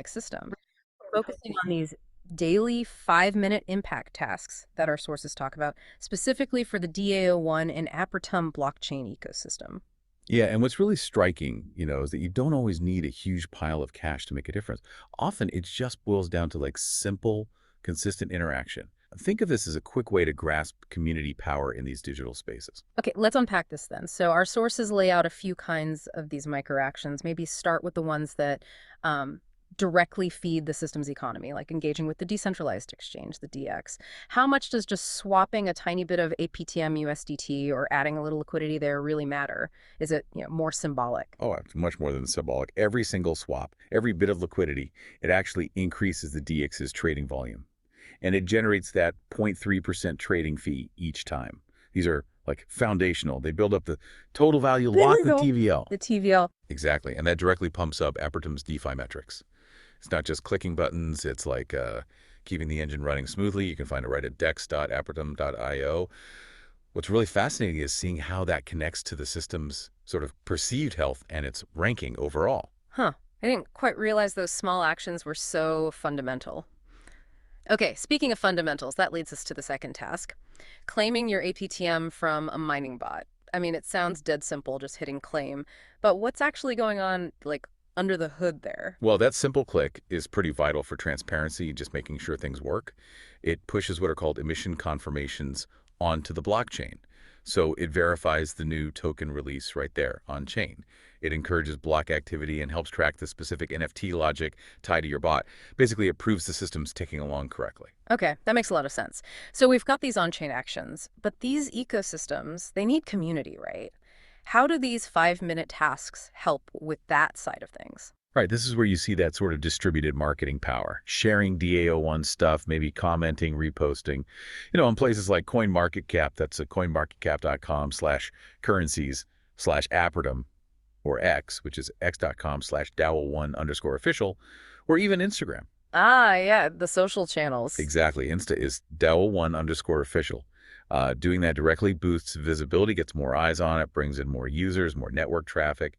system, focusing on these daily 5-minute impact tasks that our sources talk about, specifically for the DAO1 and Apertum blockchain ecosystem. Yeah, and what's really striking, is that you don't always need a huge pile of cash to make a difference. Often it just boils down to like simple, consistent interaction. Think of this as a quick way to grasp community power in these digital spaces. Okay, let's unpack this then. So our sources lay out a few kinds of these micro actions. Maybe start with the ones that um, directly feed the system's economy, like engaging with the decentralized exchange, the DX. How much does just swapping a tiny bit of APTM USDT or adding a little liquidity there really matter? Is it, more symbolic? Oh, it's much more than symbolic. Every single swap, every bit of liquidity, it actually increases the DX's trading volume. And it generates that 0.3% trading fee each time. These are like foundational. They build up the total value There locked we with go. TVL. The TVL. Exactly. And that directly pumps up Apertum's DeFi metrics. It's not just clicking buttons. It's like keeping the engine running smoothly. You can find it right at dex.apertum.io. What's really fascinating is seeing how that connects to the system's sort of perceived health and its ranking overall. Huh. I didn't quite realize those small actions were so fundamental. Okay, speaking of fundamentals, that leads us to the second task. Claiming your APTM from a mining bot. I mean, it sounds dead simple, just hitting claim, but what's actually going on, like, under the hood there? Well, that simple click is pretty vital for transparency, just making sure things work. It pushes what are called emission confirmations onto the blockchain. So it verifies the new token release right there on chain. It encourages block activity and helps track the specific NFT logic tied to your bot. Basically, it proves the system's ticking along correctly. Okay, that makes a lot of sense. So we've got these on-chain actions, but these ecosystems, they need community, right? How do these 5-minute tasks help with that side of things? Right, this is where you see that sort of distributed marketing power, sharing DAO1 stuff, maybe commenting, reposting. In places like CoinMarketCap, that's a coinmarketcap.com/currencies/Apertum, or X, which is x.com/DAO1_official, or even Instagram. Ah, yeah, the social channels. Exactly, Insta is DAO1_official. Doing that directly boosts visibility, gets more eyes on it, brings in more users, more network traffic.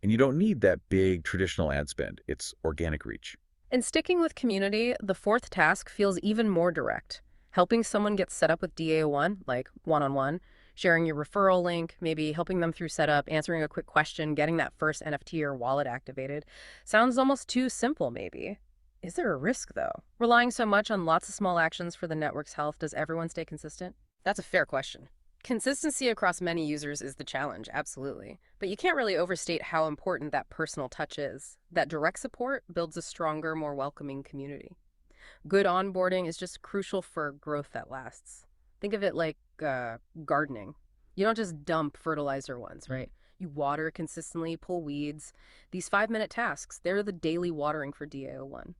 And you don't need that big traditional ad spend. It's organic reach. And sticking with community, the fourth task feels even more direct. Helping someone get set up with DA1, like one-on-one, sharing your referral link, maybe helping them through setup, answering a quick question, getting that first NFT or wallet activated. Sounds almost too simple, maybe. Is there a risk, though? Relying so much on lots of small actions for the network's health, does everyone stay consistent? That's a fair question. Consistency across many users is the challenge, absolutely. But you can't really overstate how important that personal touch is. That direct support builds a stronger, more welcoming community. Good onboarding is just crucial for growth that lasts. Think of it like gardening. You don't just dump fertilizer once, right? You water consistently, pull weeds. These 5-minute tasks, they're the daily watering for DAO1.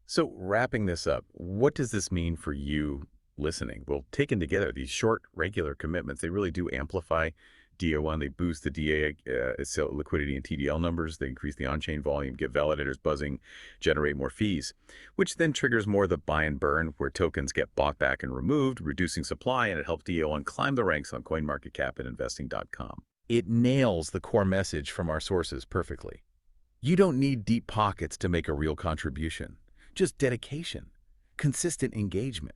So wrapping this up, what does this mean for you listening? Well, taken together, these short, regular commitments, they really do amplify DO1. They boost the DA so liquidity and TDL numbers. They increase the on-chain volume, get validators buzzing, generate more fees, which then triggers more of the buy and burn, where tokens get bought back and removed, reducing supply, and it helps DO1 climb the ranks on CoinMarketCap and investing.com. It nails the core message from our sources perfectly. You don't need deep pockets to make a real contribution. Just dedication, consistent engagement,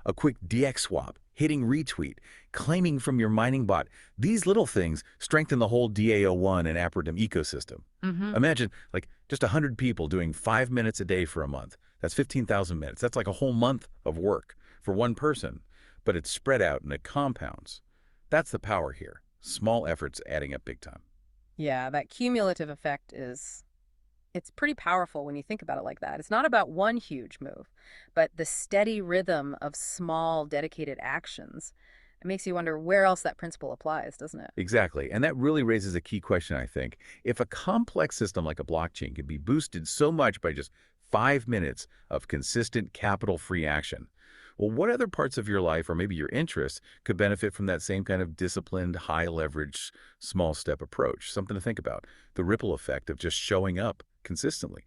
a quick DX swap, hitting retweet, claiming from your mining bot. These little things strengthen the whole DAO1 and Apertum ecosystem. Mm-hmm. Imagine like just 100 people doing 5 minutes a day for a month. That's 15,000 minutes. That's like a whole month of work for one person, but it's spread out and it compounds. That's the power here. Small efforts adding up big time. Yeah, that cumulative effect it's pretty powerful when you think about it like that. It's not about one huge move, but the steady rhythm of small, dedicated actions. It makes you wonder where else that principle applies, doesn't it? Exactly. And that really raises a key question, I think. If a complex system like a blockchain can be boosted so much by just 5 minutes of consistent capital-free action, well, what other parts of your life or maybe your interests could benefit from that same kind of disciplined, high-leverage, small-step approach? Something to think about. The ripple effect of just showing up consistently.